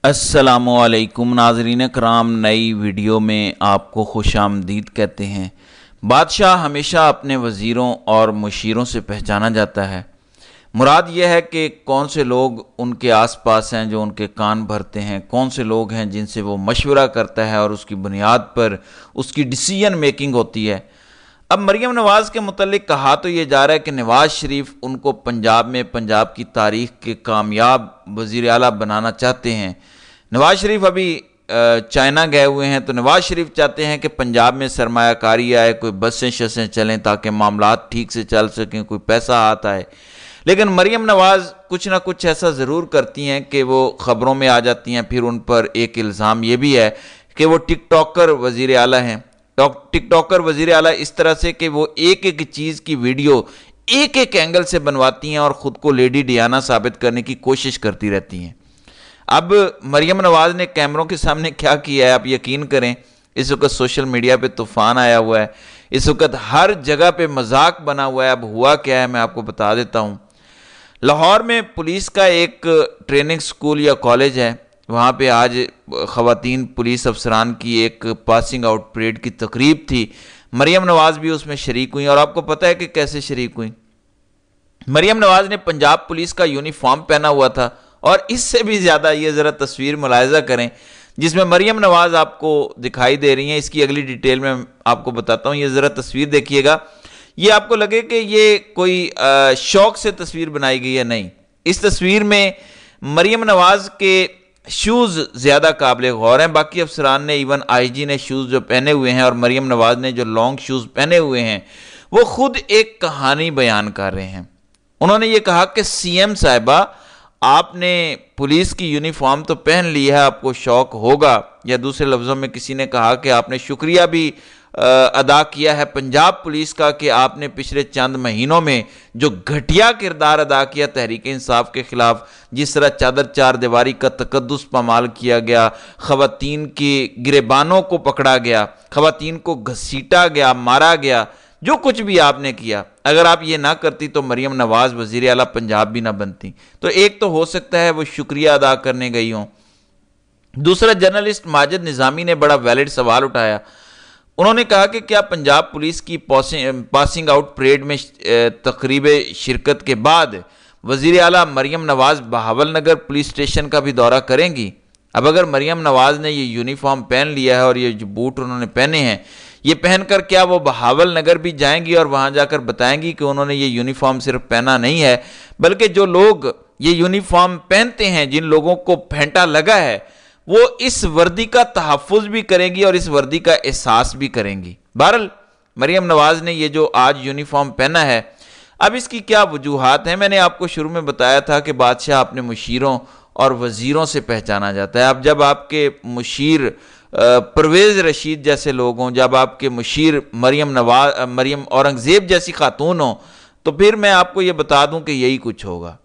अस्सलामुअलैकुम नाज़रीन कराम, नई वीडियो में आपको खुश आमदीद कहते हैं। बादशाह हमेशा अपने वज़ीरों और मुशीरों से पहचाना जाता है। मुराद यह है कि कौन से लोग उनके आसपास हैं जो उनके कान भरते हैं, कौन से लोग हैं जिनसे वो मशवरा करता है और उसकी बुनियाद पर उसकी डिसीजन मेकिंग होती है। अब मरीम नवाज़ के मुतल्लिक कहा तो ये जा रहा है कि नवाज़ शरीफ उनको पंजाब में पंजाब की तारीख़ के कामयाब वज़ीर आला बनाना चाहते हैं। नवाज़ शरीफ अभी चाइना गए हुए हैं, तो नवाज़ शरीफ चाहते हैं कि पंजाब में सरमायाकारी आए, कोई बसें शसें चलें ताकि मामलात ठीक से चल सकें, कोई पैसा हाथ आए। लेकिन मरीम नवाज़ कुछ ना कुछ ऐसा ज़रूर करती हैं कि वो ख़बरों में आ जाती हैं। फिर उन पर एक इल्ज़ाम ये भी है कि वो टिकटॉकर वज़ीर आला हैं। टिकटॉकर वज़ीर आला इस तरह से कि वो एक एक चीज़ की वीडियो एक एक एंगल से बनवाती हैं और ख़ुद को लेडी डियाना साबित करने की कोशिश करती रहती हैं। अब मरीम नवाज़ ने कैमरों के सामने क्या किया है, आप यकीन करें, इस वक्त सोशल मीडिया पे तूफ़ान आया हुआ है, इस वक्त हर जगह पे मजाक बना हुआ है। अब हुआ क्या है मैं आपको बता देता हूँ। लाहौर में पुलिस का एक ट्रेनिंग स्कूल या कॉलेज है, वहाँ पे आज ख़वातीन पुलिस अफसरान की एक पासिंग आउट परेड की तकरीब थी। मरीम नवाज़ भी उसमें शरीक हुई और आपको पता है कि कैसे शरीक हुई। मरीम नवाज़ ने पंजाब पुलिस का यूनिफॉर्म पहना हुआ था और इससे भी ज़्यादा ये ज़रा तस्वीर मुलाहिज़ा करें जिसमें मरीम नवाज़ आपको दिखाई दे रही हैं। इसकी अगली डिटेल में आपको बताता हूँ। ये ज़रा तस्वीर देखिएगा, ये आपको लगे कि ये कोई शौक से तस्वीर बनाई गई है, नहीं। इस तस्वीर में मरीम नवाज़ के शूज़ ज़्यादा काबिल गौर हैं। बाकी अफसरान ने, इवन आईजी ने शूज़ जो पहने हुए हैं और मरीम नवाज़ ने जो लॉन्ग शूज़ पहने हुए हैं, वो खुद एक कहानी बयान कर रहे हैं। उन्होंने ये कहा कि सीएम साहिबा, आपने पुलिस की यूनिफॉर्म तो पहन ली है, आपको शौक होगा, या दूसरे लफ्ज़ों में किसी ने कहा कि आपने शुक्रिया भी अदा किया है पंजाब पुलिस का कि आपने पिछले चंद महीनों में जो घटिया किरदार अदा किया तहरीक इंसाफ के ख़िलाफ़, जिस तरह चादर चार दीवारी का तकद्दुस पामाल किया गया, ख़वातीन के गिरेबानों को पकड़ा गया, ख़वातीन को घसीटा गया, मारा गया, जो कुछ भी आपने किया, अगर आप ये ना करती तो मरीम नवाज़ वज़ीर आला पंजाब भी ना बनती। तो एक तो हो सकता है वो शुक्रिया अदा करने गई हों। दूसरा, जर्नलिस्ट माजिद निज़ामी ने बड़ा वैलिड सवाल उठाया। उन्होंने कहा कि क्या पंजाब पुलिस की पासिंग आउट परेड में तकरीब शिरकत के बाद वज़ीर आला मरीम नवाज़ बहावल नगर पुलिस स्टेशन का भी दौरा करेंगी? अब अगर मरीम नवाज़ ने ये यूनिफॉर्म पहन लिया है और ये जो बूट उन्होंने पहने हैं, ये पहनकर क्या वो बहावल नगर भी जाएंगी और वहाँ जाकर बताएंगी कि उन्होंने ये यूनिफॉर्म सिर्फ पहना नहीं है, बल्कि जो लोग ये यूनिफॉर्म पहनते हैं, जिन लोगों को फेंटा लगा है, वो इस वर्दी का तहफ़्फ़ुज़ भी करेंगी और इस वर्दी का एहसास भी करेंगी। बहरहाल मरीम नवाज़ ने ये जो आज यूनिफॉर्म पहना है, अब इसकी क्या वजूहात हैं? मैंने आपको शुरू में बताया था कि बादशाह अपने मुशीरों और वज़ीरों से पहचाना जाता है। अब जब आपके मुशीर परवेज़ रशीद जैसे लोग हों, जब आपके मुशीर मरीम औरंगज़ेब जैसी खातून हों, तो फिर मैं आपको ये बता दूं कि यही कुछ होगा।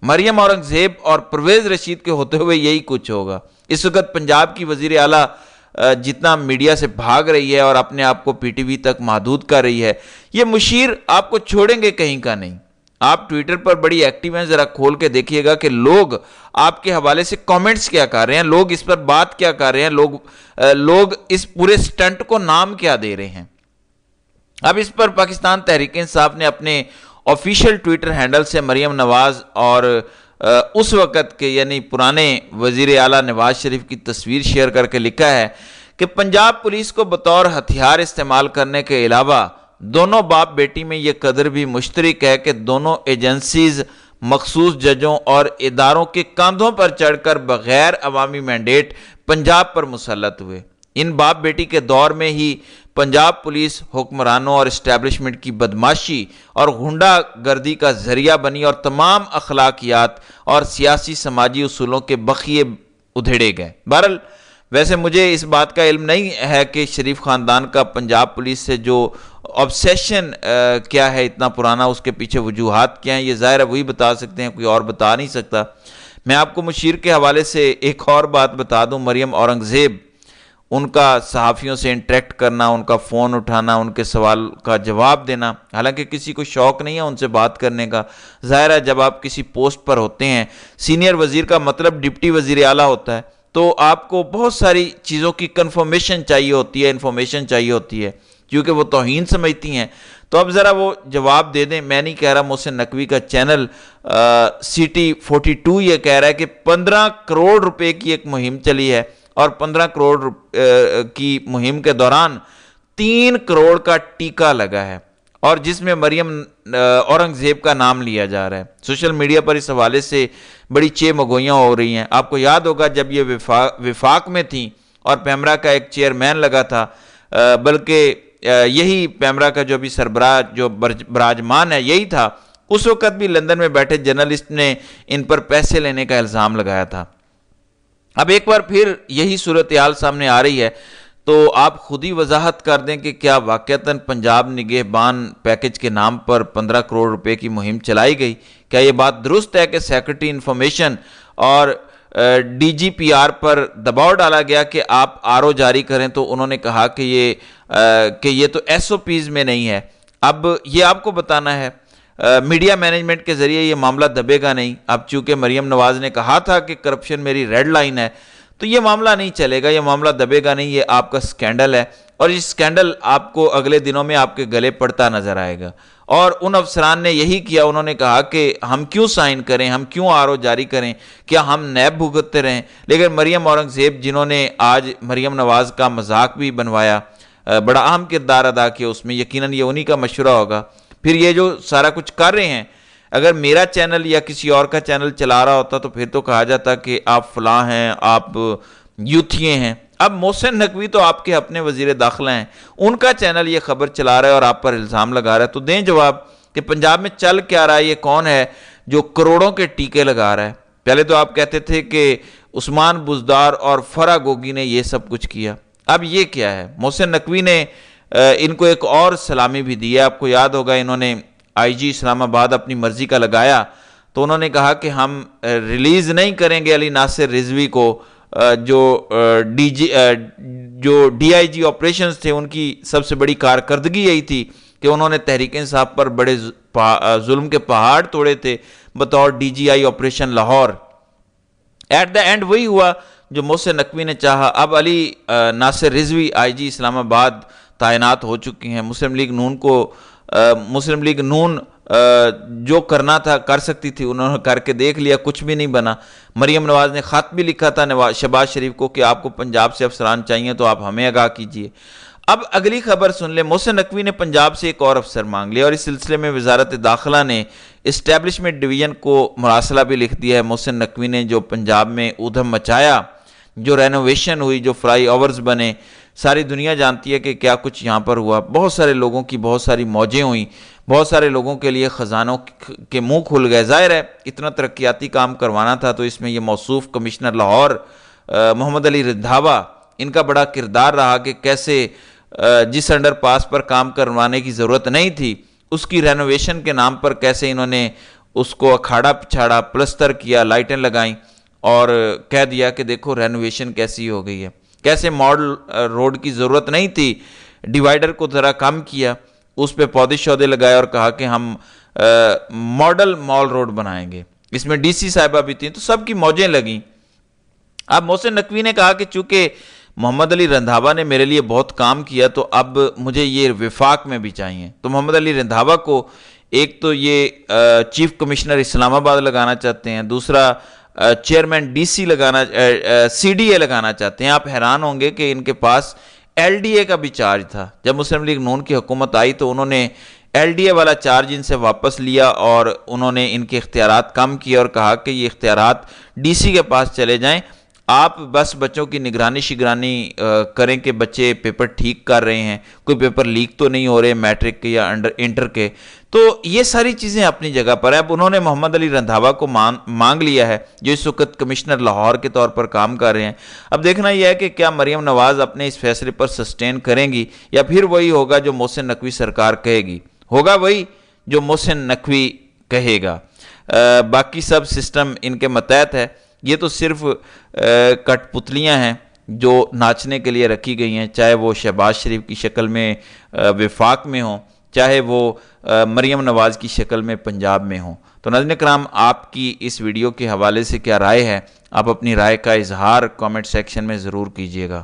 मरीम औरंगज़ेब और परवेज़ रशीद के होते हुए यही कुछ होगा। इस वक्त पंजाब की वज़ीर आला जितना मीडिया से भाग रही है और अपने आप को पीटीवी तक महदूद कर रही है, ये मुशीर आपको छोड़ेंगे कहीं का नहीं। आप ट्विटर पर बड़ी एक्टिव हैं, ज़रा खोल के देखिएगा कि लोग आपके हवाले से कमेंट्स क्या कर रहे हैं, लोग इस पर बात क्या कर रहे हैं, लोग इस पूरे स्टंट को नाम क्या दे रहे हैं। अब इस पर पाकिस्तान तहरीक इंसाफ ने अपने ऑफिशियल ट्विटर हैंडल से मरीम नवाज़ और उस वक़्त के यानी पुराने वज़ीर आला नवाज़ शरीफ की तस्वीर शेयर करके लिखा है कि पंजाब पुलिस को बतौर हथियार इस्तेमाल करने के अलावा दोनों बाप बेटी में यह कदर भी मुश्तरक है कि दोनों एजेंसीज मखसूस जजों और इदारों के कंधों पर चढ़कर बगैर अवामी मैंडेट पंजाब पर मुसल्लत हुए। इन बाप बेटी के दौर में ही पंजाब पुलिस हुक्मरानों और इस्टेब्लिशमेंट की बदमाशी और गुंडा गर्दी का जरिया बनी और तमाम अखलाकियात और सियासी समाजी उसूलों के बखिए उधेड़े गए। बहरहाल वैसे मुझे इस बात का इल्म नहीं है कि शरीफ ख़ानदान का पंजाब पुलिस से जो ऑब्सेशन क्या है इतना पुराना, उसके पीछे वजूहात क्या हैं, ये ज़ाहिर है वही बता सकते हैं, कोई और बता नहीं सकता। मैं आपको मुशीर के हवाले से एक और बात बता दूं। मरीम औरंगज़ेब, उनका सहाफ़ियों से इंटरेक्ट करना, उनका फ़ोन उठाना, उनके सवाल का जवाब देना, हालांकि किसी को शौक़ नहीं है उनसे बात करने का। ज़ाहिर है जब आप किसी पोस्ट पर होते हैं, सीनियर वज़ीर का मतलब डिप्टी वज़ीर आला होता है, تو آپ کو بہت ساری چیزوں کی کنفرمیشن چاہیے ہوتی ہے، انفارمیشن چاہیے ہوتی ہے، کیونکہ وہ توہین سمجھتی ہیں۔ تو اب ذرا وہ جواب دے دیں۔ میں نہیں کہہ رہا، محسن نقوی کا چینل CT42 یہ کہہ رہا ہے کہ 15 کروڑ روپے کی ایک مہم چلی ہے، اور 15 کروڑ کی مہم کے دوران 3 کروڑ کا ٹیکہ لگا ہے، اور جس میں مریم اورنگزیب کا نام لیا جا رہا ہے۔ سوشل میڈیا پر اس حوالے سے بڑی مگوئیاں ہو رہی ہیں۔ آپ کو یاد ہوگا جب یہ وفاق میں تھیں اور پیمرا کا ایک چیئرمین لگا تھا، بلکہ یہی پیمرا کا جو بھی سربراہ جو براجمان ہے یہی تھا، اس وقت بھی لندن میں بیٹھے جرنلسٹ نے ان پر پیسے لینے کا الزام لگایا تھا۔ اب ایک بار پھر یہی صورتحال سامنے آ رہی ہے، تو آپ خود ہی وضاحت کر دیں کہ کیا واقعتاً پنجاب نگہبان پیکج کے نام پر 15 کروڑ روپے کی مہم چلائی گئی؟ کیا یہ بات درست ہے کہ سیکرٹری انفارمیشن اور DGPR پر دباؤ ڈالا گیا کہ آپ RO جاری کریں، تو انہوں نے کہا کہ یہ تو SOPs میں نہیں ہے؟ اب یہ آپ کو بتانا ہے، میڈیا مینجمنٹ کے ذریعے یہ معاملہ دبے گا نہیں۔ اب چونکہ مریم نواز نے کہا تھا کہ کرپشن میری ریڈ لائن ہے، تو یہ معاملہ نہیں چلے گا، یہ معاملہ دبے گا نہیں، یہ آپ کا سکینڈل ہے، اور یہ سکینڈل آپ کو اگلے دنوں میں آپ کے گلے پڑتا نظر آئے گا۔ اور ان افسران نے یہی کیا، انہوں نے کہا کہ ہم کیوں سائن کریں، ہم کیوں RO جاری کریں، کیا ہم نیب بھگتتے رہیں؟ لیکن مریم اورنگزیب، جنہوں نے آج مریم نواز کا مذاق بھی بنوایا، بڑا اہم کردار ادا کیا اس میں، یقیناً یہ انہی کا مشورہ ہوگا۔ پھر یہ جو سارا کچھ کر رہے ہیں، اگر میرا چینل یا کسی اور کا چینل چلا رہا ہوتا تو پھر تو کہا جاتا کہ آپ فلاں ہیں، آپ یوتھیے ہیں۔ اب محسن نقوی تو آپ کے اپنے وزیر داخلہ ہیں، ان کا چینل یہ خبر چلا رہا ہے اور آپ پر الزام لگا رہا ہے، تو دیں جواب کہ پنجاب میں چل کیا رہا ہے، یہ کون ہے جو کروڑوں کے ٹیکے لگا رہا ہے؟ پہلے تو آپ کہتے تھے کہ عثمان بزدار اور فرا گوگی نے یہ سب کچھ کیا، اب یہ کیا ہے؟ محسن نقوی نے ان کو ایک اور سلامی بھی دی ہے۔ آپ کو یاد ہوگا انہوں نے IG اسلام آباد اپنی مرضی کا لگایا، تو انہوں نے کہا کہ ہم ریلیز نہیں کریں گے علی ناصر رضوی کو، جو DIG آپریشنز تھے، ان کی سب سے بڑی کارکردگی یہی تھی کہ انہوں نے تحریک انصاف پر بڑے ظلم کے پہاڑ توڑے تھے بطور DGI operation Lahore. At the end وہی ہوا جو محسن نقوی نے چاہا۔ اب علی ناصر رضوی IG اسلام آباد تعینات ہو چکی ہیں۔ مسلم لیگ نون جو کرنا تھا کر سکتی تھی، انہوں نے کر کے دیکھ لیا، کچھ بھی نہیں بنا۔ مریم نواز نے خط بھی لکھا تھا شہباز شریف کو کہ آپ کو پنجاب سے افسران چاہیے تو آپ ہمیں آگاہ کیجئے۔ اب اگلی خبر سن لیں، محسن نقوی نے پنجاب سے ایک اور افسر مانگ لیا، اور اس سلسلے میں وزارت داخلہ نے اسٹیبلشمنٹ ڈویژن کو مراسلہ بھی لکھ دیا ہے۔ محسن نقوی نے جو پنجاب میں ادھم مچایا، جو رینوویشن ہوئی، جو فلائی اوورز بنے، ساری دنیا جانتی ہے کہ کیا کچھ یہاں پر ہوا۔ بہت سارے لوگوں کی بہت ساری موجیں ہوئیں، بہت سارے لوگوں کے لیے خزانوں کے منہ کھل گئے۔ ظاہر ہے اتنا ترقیاتی کام کروانا تھا، تو اس میں یہ موصوف کمشنر لاہور محمد علی رندھاوا، ان کا بڑا کردار رہا کہ کیسے جس انڈر پاس پر کام کروانے کی ضرورت نہیں تھی، اس کی رینوویشن کے نام پر کیسے انہوں نے اس کو اکھاڑا پچھاڑا، پلستر کیا، لائٹیں لگائیں، اور کہہ دیا کہ دیکھو رینوویشن کیسی ہو گئی ہے۔ کیسے ماڈل روڈ کی ضرورت نہیں تھی، ڈیوائیڈر کو ذرا کم کیا، اس پہ پودے شودے لگائے اور کہا کہ ہم ماڈل مال روڈ بنائیں گے۔ اس میں DC صاحبہ بھی تھیں، تو سب کی موجیں لگیں۔ اب محسن نقوی نے کہا کہ چونکہ محمد علی رندھاوا نے میرے لیے بہت کام کیا، تو اب مجھے یہ وفاق میں بھی چاہیے۔ تو محمد علی رندھاوا کو ایک تو یہ چیف کمشنر اسلام آباد لگانا چاہتے ہیں، دوسرا چیئرمین CDA لگانا چاہتے ہیں۔ آپ حیران ہوں گے کہ ان کے پاس LDA کا بھی چارج تھا۔ جب مسلم لیگ نون کی حکومت آئی تو انہوں نے LDA والا چارج ان سے واپس لیا، اور انہوں نے ان کے اختیارات کم کیے اور کہا کہ یہ اختیارات DC کے پاس چلے جائیں، آپ بس بچوں کی نگرانی شگرانی کریں کہ بچے پیپر ٹھیک کر رہے ہیں، کوئی پیپر لیک تو نہیں ہو رہے میٹرک کے یا انٹر کے۔ تو یہ ساری چیزیں اپنی جگہ پر ہیں۔ اب انہوں نے محمد علی رندھاوا کو مانگ لیا ہے، جو اس وقت کمشنر لاہور کے طور پر کام کر رہے ہیں۔ اب دیکھنا یہ ہے کہ کیا مریم نواز اپنے اس فیصلے پر سسٹین کریں گی، یا پھر وہی ہوگا جو محسن نقوی سرکار کہے گی۔ ہوگا وہی جو محسن نقوی کہے گا، باقی سب سسٹم ان کے متحد ہے۔ یہ تو صرف کٹ پتلیاں ہیں جو ناچنے کے لیے رکھی گئی ہیں، چاہے وہ شہباز شریف کی شکل میں وفاق میں ہوں، چاہے وہ مریم نواز کی شکل میں پنجاب میں ہوں۔ تو ناظرین کرام، آپ کی اس ویڈیو کے حوالے سے کیا رائے ہے، آپ اپنی رائے کا اظہار کامنٹ سیکشن میں ضرور کیجیے گا۔